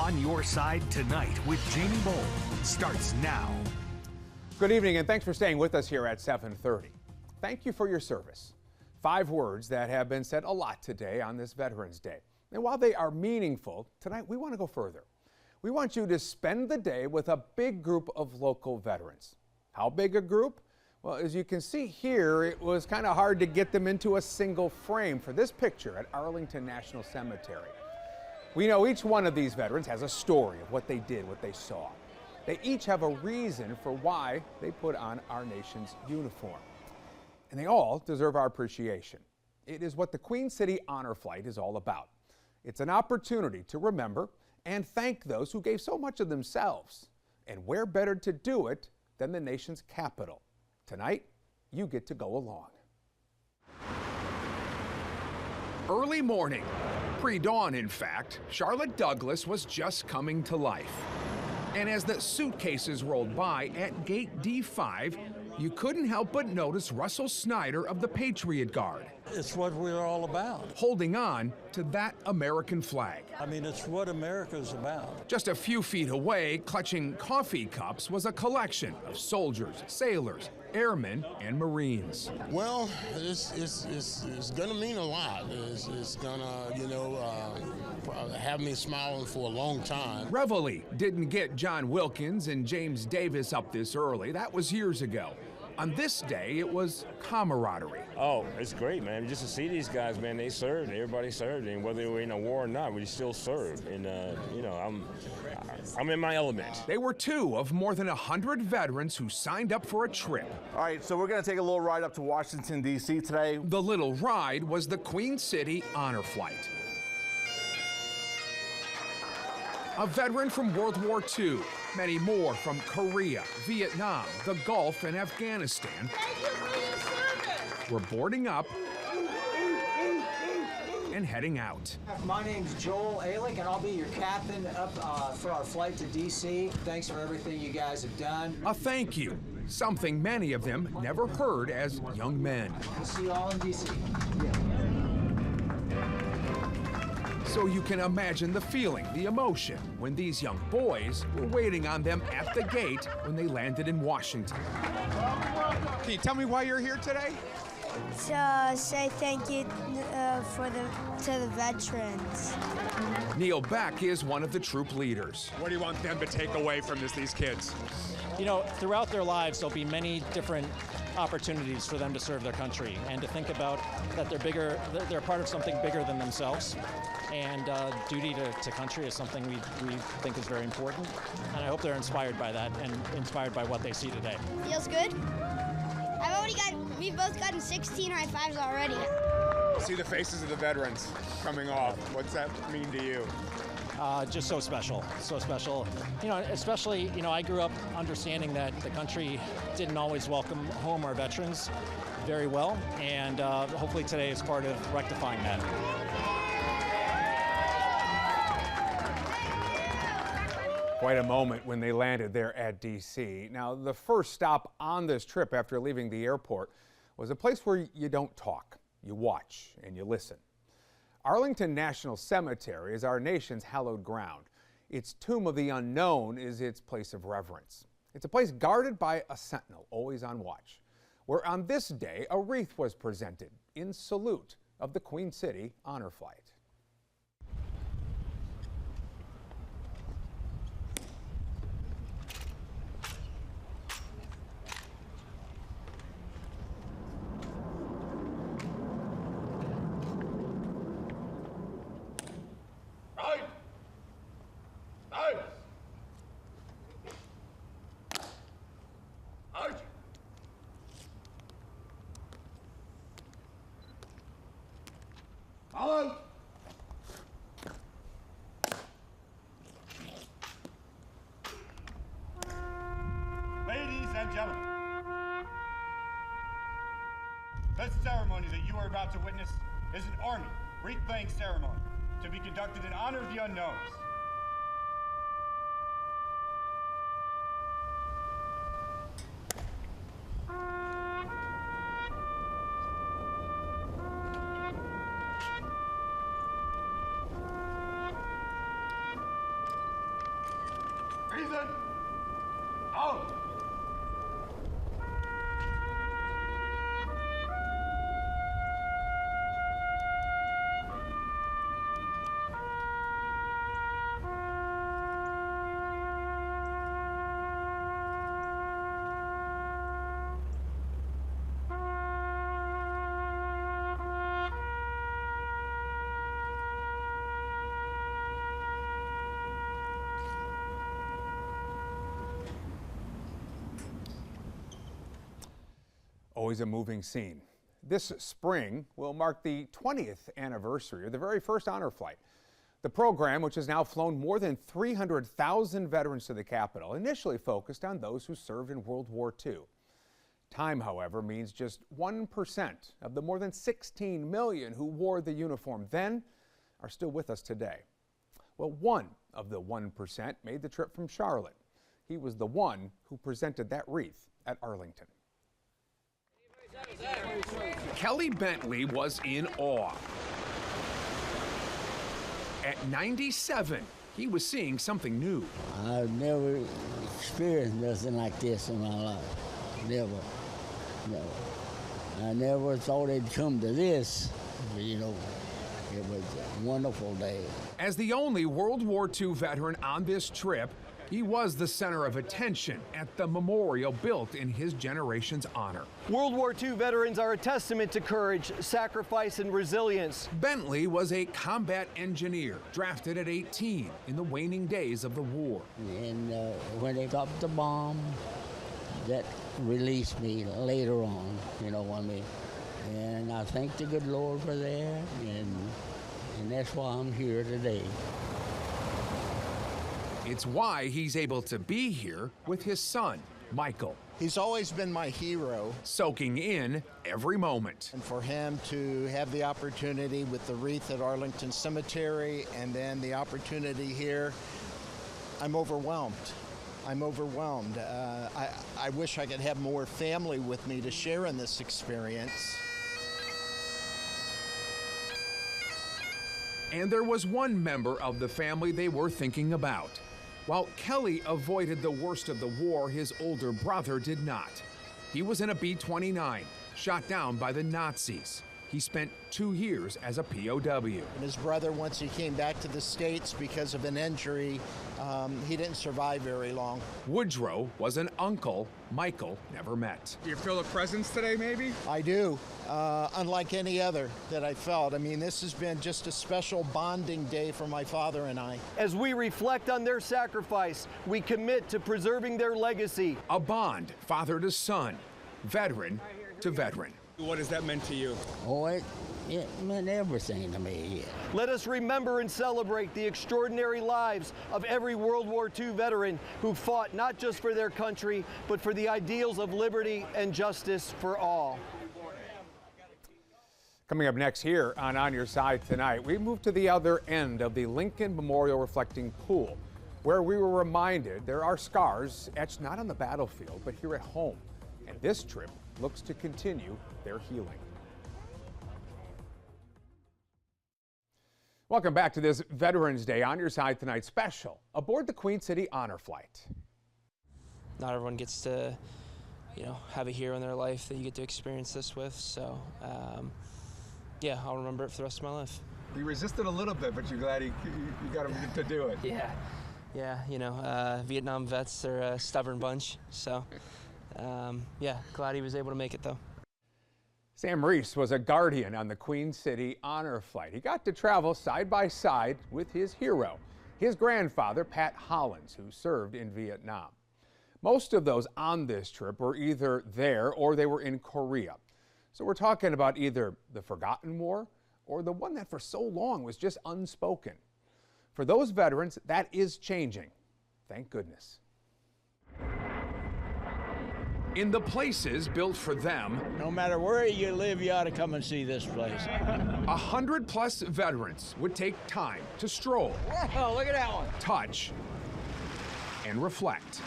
On Your Side Tonight with Jamie Bold starts now. Good evening, and thanks for staying with us here at 7:30. Thank you for your service. 5 words that have been said a lot today on this Veterans Day. And while they are meaningful, tonight we want to go further. We want you to spend the day with a big group of local veterans. How big a group? Well, as you can see here, it was kind of hard to get them into a single frame for this picture at Arlington National Cemetery. We know each one of these veterans has a story of what they did, what they saw. They each have a reason for why they put on our nation's uniform. And they all deserve our appreciation. It is what the Queen City Honor Flight is all about. It's an opportunity to remember and thank those who gave so much of themselves. And where better to do it than the nation's capital? Tonight, you get to go along. Early morning, pre-dawn in fact, Charlotte Douglas was just coming to life. And as the suitcases rolled by at gate D5, you couldn't help but notice Russell Snyder of the Patriot Guard. It's what we're all about. Holding on to that American flag. I mean, it's what America's about. Just a few feet away, clutching coffee cups, was a collection of soldiers, sailors, airmen, and Marines. Well, it's gonna mean a lot. It's gonna, have me smiling for a long time. Reveille didn't get John Wilkins and James Davis up this early. That was years ago. On this day, it was camaraderie. Oh, it's great, man. Just to see these guys, man, they served. Everybody served, and whether they were in a war or not, we still served. And I'm in my element. They were 2 of more than 100 veterans who signed up for a trip. All right, so we're going to take a little ride up to Washington, D.C. today. The little ride was the Queen City Honor Flight. A veteran from World War II, many more from Korea, Vietnam, the Gulf, and Afghanistan were boarding up and heading out. My name's Joel Alick, and I'll be your captain up for our flight to D.C. Thanks for everything you guys have done. A thank you, something many of them never heard as young men. We'll see you all in D.C. So you can imagine the feeling, the emotion, when these young boys were waiting on them at the gate when they landed in Washington. Can you tell me why you're here today? To say thank you to the veterans. Neil Beck is one of the troop leaders. What do you want them to take away from these kids? You know, throughout their lives, there'll be many different opportunities for them to serve their country and to think about that they're part of something bigger than themselves. And duty to country is something we think is very important. And I hope they're inspired by that and inspired by what they see today. Feels good. We've both gotten 16 high fives already. See the faces of the veterans coming off. What's that mean to you? Just so special, so special. You know, especially, I grew up understanding that the country didn't always welcome home our veterans very well, and hopefully today is part of rectifying that. Quite a moment when they landed there at D.C. Now, the first stop on this trip after leaving the airport was a place where you don't talk, you watch and you listen. Arlington National Cemetery is our nation's hallowed ground. Its Tomb of the Unknown is its place of reverence. It's a place guarded by a sentinel, always on watch, where on this day a wreath was presented in salute of the Queen City Honor Flight. Ladies and gentlemen, this ceremony that you are about to witness is an Army wreath-laying ceremony to be conducted in honor of the unknowns. Always a moving scene. This spring will mark the 20th anniversary of the very first honor flight. The program, which has now flown more than 300,000 veterans to the Capitol, initially focused on those who served in World War II. Time, however, means just 1% of the more than 16 million who wore the uniform then are still with us today. Well, one of the 1% made the trip from Charlotte. He was the one who presented that wreath at Arlington. Kelly Bentley was in awe. At 97, he was seeing something new. I've never experienced nothing like this in my life. Never. I never thought it'd come to this. You know, it was a wonderful day. As the only World War II veteran on this trip, he was the center of attention at the memorial built in his generation's honor. World War II veterans are a testament to courage, sacrifice, and resilience. Bentley was a combat engineer, drafted at 18 in the waning days of the war. And when they dropped the bomb, that released me later on, you know what I mean? And I thank the good Lord for that, and that's why I'm here today. It's why he's able to be here with his son, Michael. He's always been my hero. Soaking in every moment. And for him to have the opportunity with the wreath at Arlington Cemetery and then the opportunity here, I'm overwhelmed. I'm overwhelmed. I wish I could have more family with me to share in this experience. And there was one member of the family they were thinking about. While Kelly avoided the worst of the war, his older brother did not. He was in a B-29, shot down by the Nazis. He spent 2 years as a POW. And his brother, once he came back to the States because of an injury, he didn't survive very long. Woodrow was an uncle Michael never met. Do you feel a presence today, maybe? I do, unlike any other that I felt. I mean, this has been just a special bonding day for my father and I. As we reflect on their sacrifice, we commit to preserving their legacy. A bond, father to son, veteran to veteran. What has that meant to you? Oh, it meant everything to me, yeah. Let us remember and celebrate the extraordinary lives of every World War II veteran who fought not just for their country, but for the ideals of liberty and justice for all. Coming up next here on Your Side tonight, we move to the other end of the Lincoln Memorial Reflecting Pool, where we were reminded there are scars etched not on the battlefield, but here at home. And this trip looks to continue their healing. Welcome back to this Veterans Day On Your Side Tonight special aboard the Queen City Honor Flight. Not everyone gets to, have a hero in their life that you get to experience this with. So, yeah, I'll remember it for the rest of my life. You resisted a little bit, but you're glad you got him to do it. Yeah, Vietnam vets are a stubborn bunch. So, yeah, glad he was able to make it though. Sam Reese was a guardian on the Queen City Honor Flight. He got to travel side by side with his hero, his grandfather, Pat Hollins, who served in Vietnam. Most of those on this trip were either there or they were in Korea. So we're talking about either the forgotten war or the one that for so long was just unspoken. For those veterans, that is changing. Thank goodness. In the places built for them, no matter where you live, you ought to come and see this place. 100+ veterans would take time to stroll, oh, look at that one, touch, and reflect.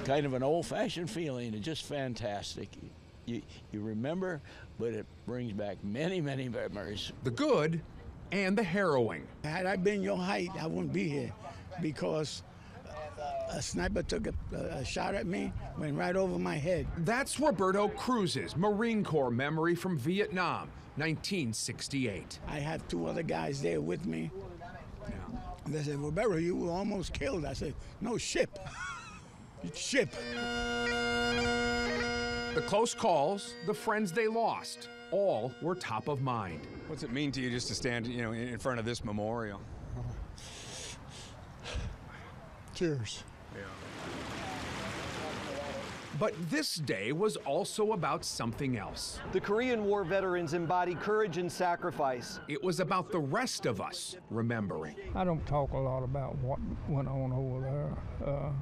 Kind of an old-fashioned feeling. It's just fantastic. You remember, but it brings back many, many memories. The good and the harrowing. Had I been your height, I wouldn't be here, because a sniper took a shot at me, went right over my head. That's Roberto Cruz's Marine Corps memory from Vietnam, 1968. I have 2 other guys there with me. They said, Roberto, you were almost killed. I said, no, ship. Ship. The close calls, the friends they lost, all were top of mind. What's it mean to you just to stand, in front of this memorial? Tears. But this day was also about something else. The Korean War veterans embody courage and sacrifice. It was about the rest of us remembering. I don't talk a lot about what went on over there.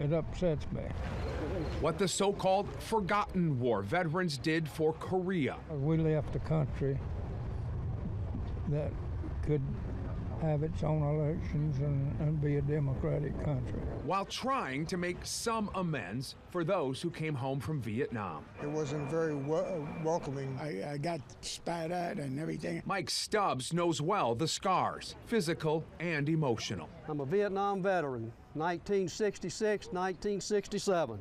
It upsets me. What the so-called forgotten war veterans did for Korea. We left a country that could have its own elections and be a democratic country, while trying to make some amends for those who came home from Vietnam. It wasn't very welcoming. I got spat at and everything. Mike Stubbs knows well the scars, physical and emotional. I'm a Vietnam veteran, 1966, 1967.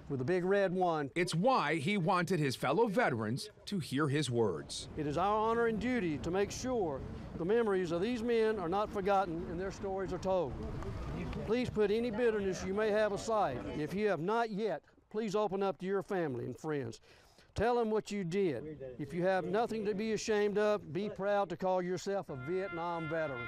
With a big red one. It's why he wanted his fellow veterans to hear his words. It is our honor and duty to make sure the memories of these men are not forgotten and their stories are told. Please put any bitterness you may have aside. If you have not yet, please open up to your family and friends. Tell them what you did. If you have nothing to be ashamed of, be proud to call yourself a Vietnam veteran.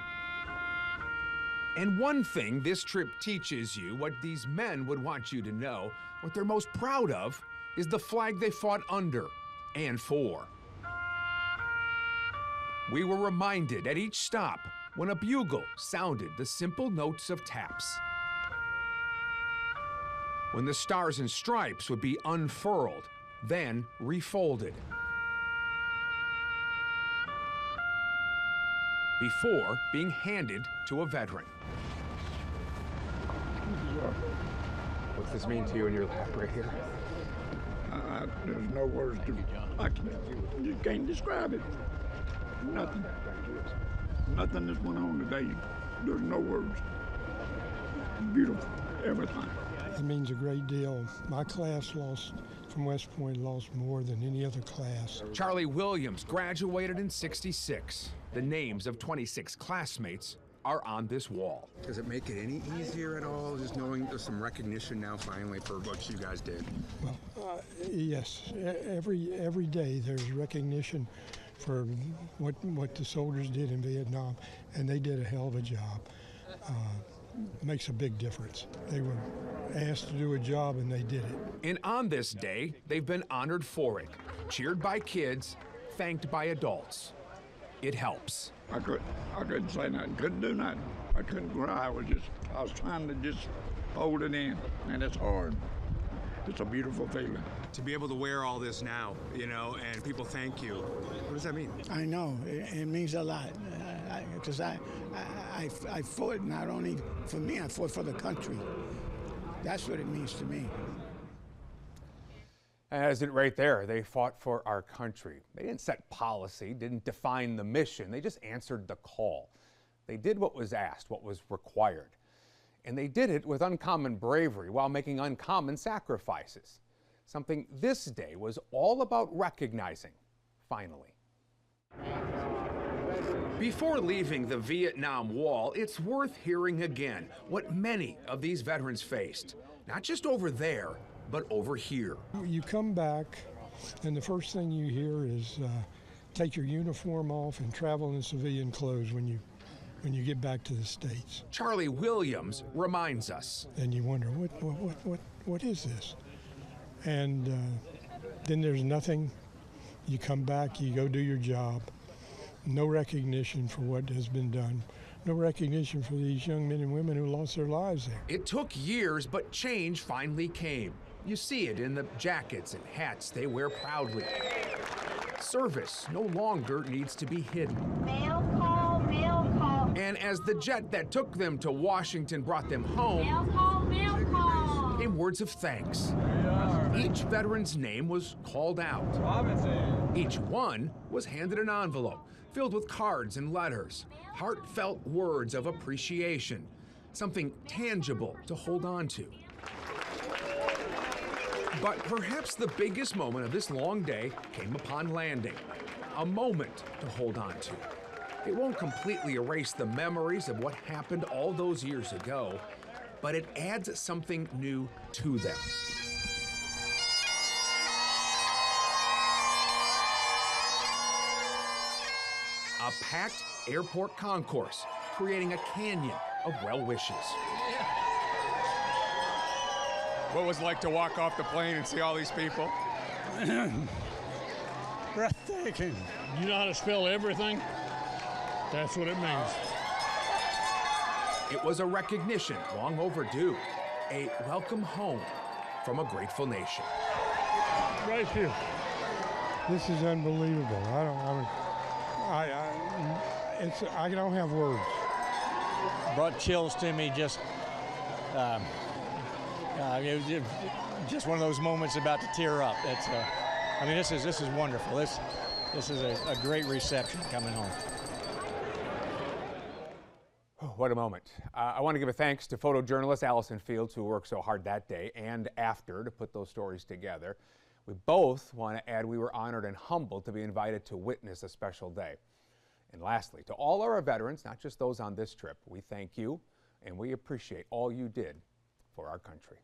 And one thing this trip teaches you, what these men would want you to know, what they're most proud of, is the flag they fought under and for. We were reminded at each stop when a bugle sounded the simple notes of taps. When the stars and stripes would be unfurled, then refolded. Before being handed to a veteran. What's this mean to you in your lap right here? There's no words to. You can't describe it. Nothing. Nothing that went on today. There's no words. Beautiful. Everything. It means a great deal. My class from West Point lost more than any other class. Charlie Williams graduated in '66. The names of 26 classmates are on this wall. Does it make it any easier at all, just knowing there's some recognition now finally for what you guys did? Well, yes. Every day there's recognition for what the soldiers did in Vietnam, and they did a hell of a job. Makes a big difference. They were asked to do a job and they did it. And on this day, they've been honored for it, cheered by kids, thanked by adults. It helps. I couldn't say nothing, couldn't do nothing. I couldn't cry. I was trying to just hold it in, and it's hard. It's a beautiful feeling. To be able to wear all this now, and people thank you, what does that mean? I know, it means a lot, because I fought not only for me, I fought for the country. That's what it means to me. As it right there, they fought for our country. They didn't set policy, didn't define the mission, they just answered the call. They did what was asked, what was required. And they did it with uncommon bravery while making uncommon sacrifices. Something this day was all about recognizing, finally. Before leaving the Vietnam Wall, it's worth hearing again what many of these veterans faced. Not just over there, but over here. You come back, and the first thing you hear is take your uniform off and travel in civilian clothes when you get back to the States. Charlie Williams reminds us. And you wonder, what is this? And then there's nothing. You come back, you go do your job. No recognition for what has been done. No recognition for these young men and women who lost their lives there. It took years, but change finally came. You see it in the jackets and hats they wear proudly. Service no longer needs to be hidden. Mail call, mail call. And as the jet that took them to Washington brought them home, mail call. Came words of thanks. Each veteran's name was called out. Each one was handed an envelope filled with cards and letters, heartfelt words of appreciation, something tangible to hold on to. But perhaps the biggest moment of this long day came upon landing, a moment to hold on to. It won't completely erase the memories of what happened all those years ago, but it adds something new to them. A packed airport concourse, creating a canyon of well wishes. What was it like to walk off the plane and see all these people? Breathtaking. You know how to spell everything? That's what it means. It was a recognition long overdue, a welcome home from a grateful nation. Right here. This is unbelievable. I don't have words. Brought chills to me. Just just one of those moments about to tear up. It's I mean, this is wonderful. This is a great reception coming home. What a moment. I want to give a thanks to photojournalist Allison Fields, who worked so hard that day and after to put those stories together. We both want to add we were honored and humbled to be invited to witness a special day. And lastly, to all our veterans, not just those on this trip, we thank you and we appreciate all you did for our country.